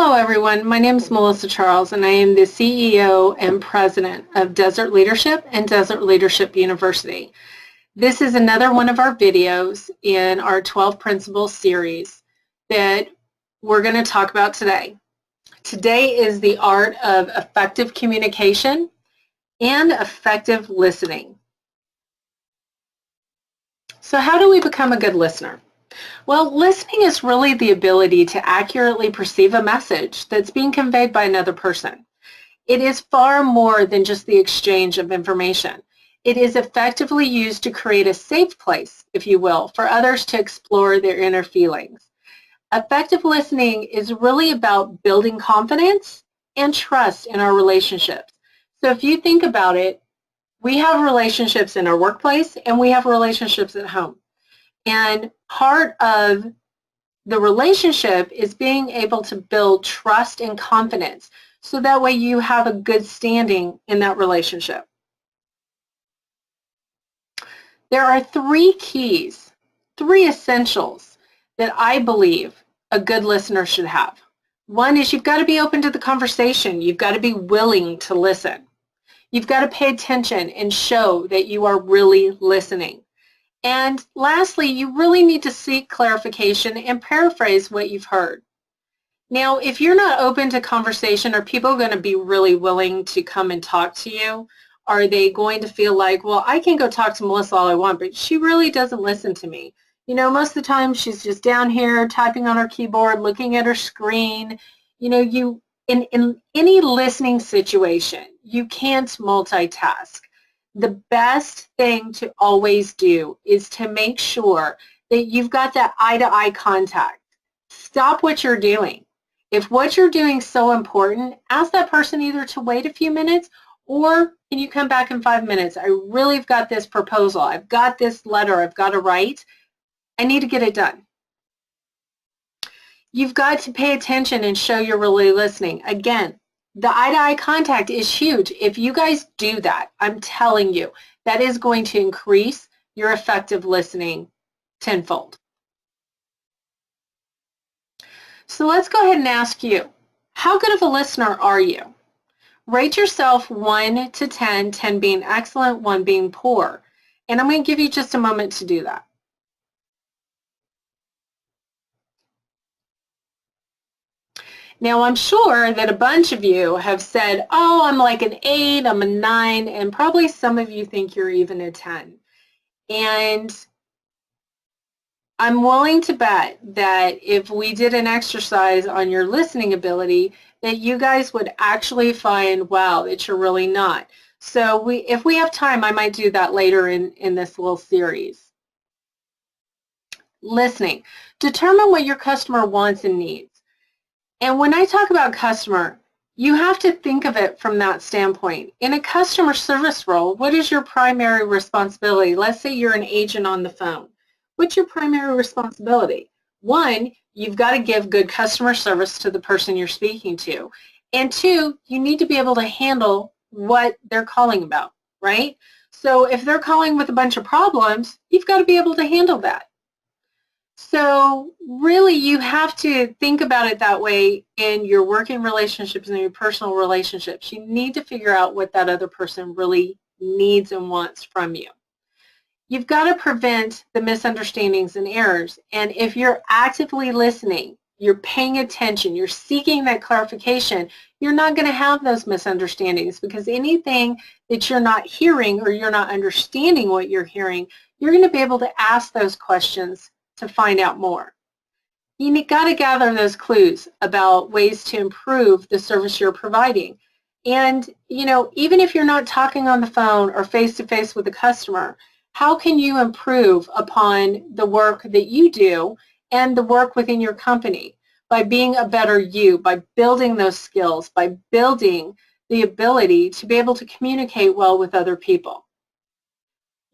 Hello everyone, my name is Melissa Charles and I am the CEO and President of Desert Leadership and Desert Leadership University. This is another one of our videos in our 12 Principles series that we're going to talk about today. Today is the art of effective communication and effective listening. So how do we become a good listener? Well, listening is really the ability to accurately perceive a message that's being conveyed by another person. It is far more than just the exchange of information. It is effectively used to create a safe place, if you will, for others to explore their inner feelings. Effective listening is really about building confidence and trust in our relationships. So if you think about it, we have relationships in our workplace and we have relationships at home. And part of the relationship is being able to build trust and confidence so that way you have a good standing in that relationship. There are three keys, three essentials that I believe a good listener should have. One is you've got to be open to the conversation. You've got to be willing to listen. You've got to pay attention and show that you are really listening. And lastly, you really need to seek clarification and paraphrase what you've heard. Now, if you're not open to conversation, are people going to be really willing to come and talk to you? Are they going to feel like, well, I can go talk to Melissa all I want, but she really doesn't listen to me? You know, most of the time she's just down here typing on her keyboard, looking at her screen. You know, in any listening situation, you can't multitask. The best thing to always do is to make sure that you've got that eye-to-eye contact. Stop what you're doing. If what you're doing is so important, ask that person either to wait a few minutes or can you come back in 5 minutes? I really have got this proposal. I've got this letter I've got to write. I need to get it done. You've got to pay attention and show you're really listening. Again, the eye-to-eye contact is huge. If you guys do that, I'm telling you, that is going to increase your effective listening tenfold. So let's go ahead and ask you, how good of a listener are you? Rate yourself 1 to 10, 10 being excellent, 1 being poor. And I'm going to give you just a moment to do that. Now, I'm sure that a bunch of you have said, oh, I'm like an 8, I'm a 9, and probably some of you think you're even a 10. And I'm willing to bet that if we did an exercise on your listening ability, that you guys would actually find, wow, that you're really not. So if we have time, I might do that later in this little series. Listening. Determine what your customer wants and needs. And when I talk about customer, you have to think of it from that standpoint. In a customer service role, what is your primary responsibility? Let's say you're an agent on the phone. What's your primary responsibility? 1, you've got to give good customer service to the person you're speaking to. And 2, you need to be able to handle what they're calling about, right? So if they're calling with a bunch of problems, you've got to be able to handle that. So really, you have to think about it that way in your working relationships and your personal relationships. You need to figure out what that other person really needs and wants from you. You've got to prevent the misunderstandings and errors. And if you're actively listening, you're paying attention, you're seeking that clarification, you're not going to have those misunderstandings, because anything that you're not hearing or you're not understanding what you're hearing, you're going to be able to ask those questions to find out more. You got to gather those clues about ways to improve the service you're providing. And, you know, even if you're not talking on the phone or face-to-face with a customer, how can you improve upon the work that you do and the work within your company? By being a better you, by building those skills, by building the ability to be able to communicate well with other people.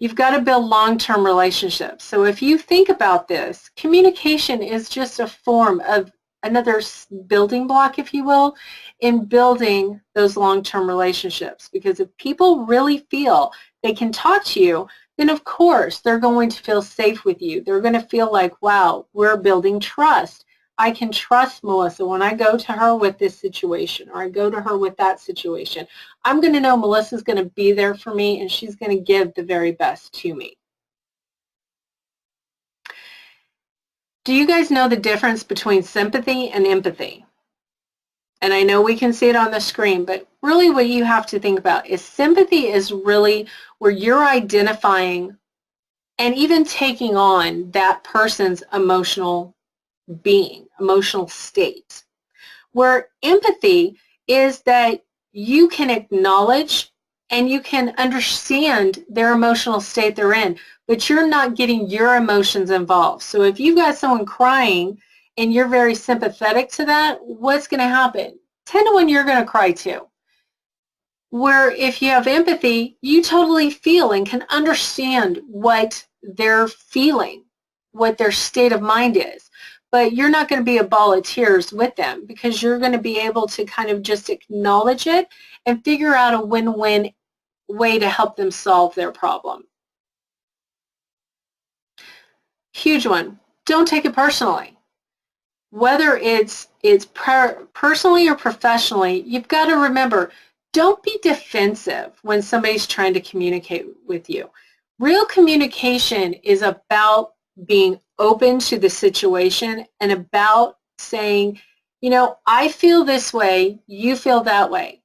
You've got to build long-term relationships. So if you think about this, communication is just a form of another building block, if you will, in building those long-term relationships. Because if people really feel they can talk to you, then of course they're going to feel safe with you. They're going to feel like, wow, we're building trust. I can trust Melissa when I go to her with this situation or I go to her with that situation. I'm going to know Melissa's going to be there for me and she's going to give the very best to me. Do you guys know the difference between sympathy and empathy? And I know we can see it on the screen, but really what you have to think about is sympathy is really where you're identifying and even taking on that person's emotional being, emotional state. Where empathy is that you can acknowledge and you can understand their emotional state they're in, but you're not getting your emotions involved. So if you've got someone crying and you're very sympathetic to that, what's going to happen? 10 to 1, you're going to cry too. Where if you have empathy, you totally feel and can understand what they're feeling, what their state of mind is. But you're not going to be a ball of tears with them because you're going to be able to kind of just acknowledge it and figure out a win-win way to help them solve their problem. Huge one. Don't take it personally. Whether it's personally or professionally, you've got to remember, don't be defensive when somebody's trying to communicate with you. Real communication is about being open to the situation and about saying, you know, I feel this way, you feel that way.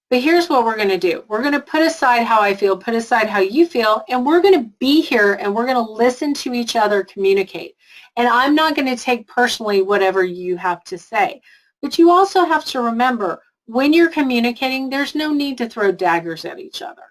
But here's what we're going to do. We're going to put aside how I feel, put aside how you feel, and we're going to be here and we're going to listen to each other communicate. And I'm not going to take personally whatever you have to say. But you also have to remember, when you're communicating, there's no need to throw daggers at each other.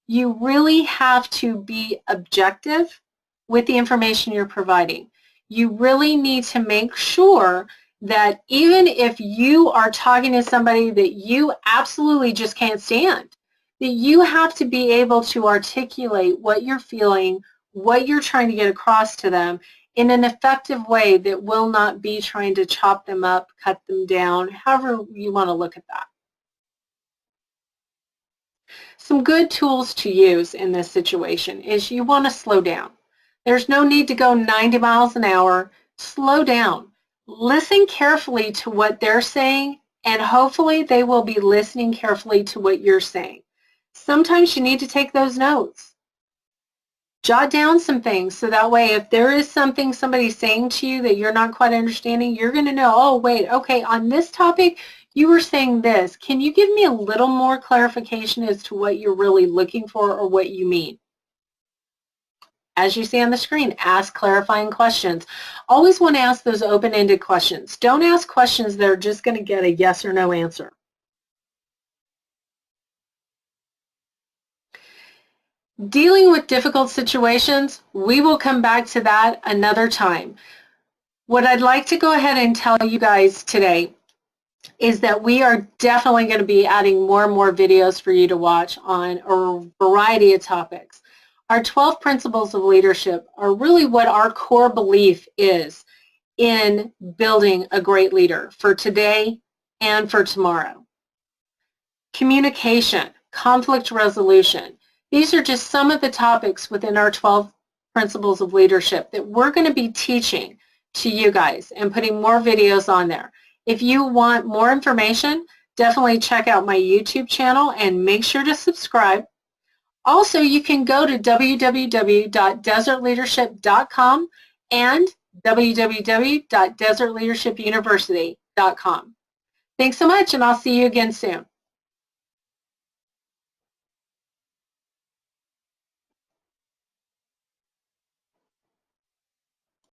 You really have to be objective with the information you're providing. You really need to make sure that even if you are talking to somebody that you absolutely just can't stand, that you have to be able to articulate what you're feeling, what you're trying to get across to them in an effective way that will not be trying to chop them up, cut them down, however you want to look at that. Some good tools to use in this situation is you want to slow down. There's no need to go 90 miles an hour. Slow down. Listen carefully to what they're saying, and hopefully they will be listening carefully to what you're saying. Sometimes you need to take those notes. Jot down some things so that way if there is something somebody's saying to you that you're not quite understanding, you're going to know, oh, wait, okay, on this topic, you were saying this. Can you give me a little more clarification as to what you're really looking for or what you mean? As you see on the screen, ask clarifying questions. Always want to ask those open-ended questions. Don't ask questions that are just going to get a yes or no answer. Dealing with difficult situations, we will come back to that another time. What I'd like to go ahead and tell you guys today is that we are definitely going to be adding more and more videos for you to watch on a variety of topics. Our 12 principles of leadership are really what our core belief is in building a great leader for today and for tomorrow. Communication, conflict resolution. These are just some of the topics within our 12 principles of leadership that we're going to be teaching to you guys and putting more videos on there. If you want more information, definitely check out my YouTube channel and make sure to subscribe. Also, you can go to www.desertleadership.com and www.desertleadershipuniversity.com. Thanks so much, and I'll see you again soon.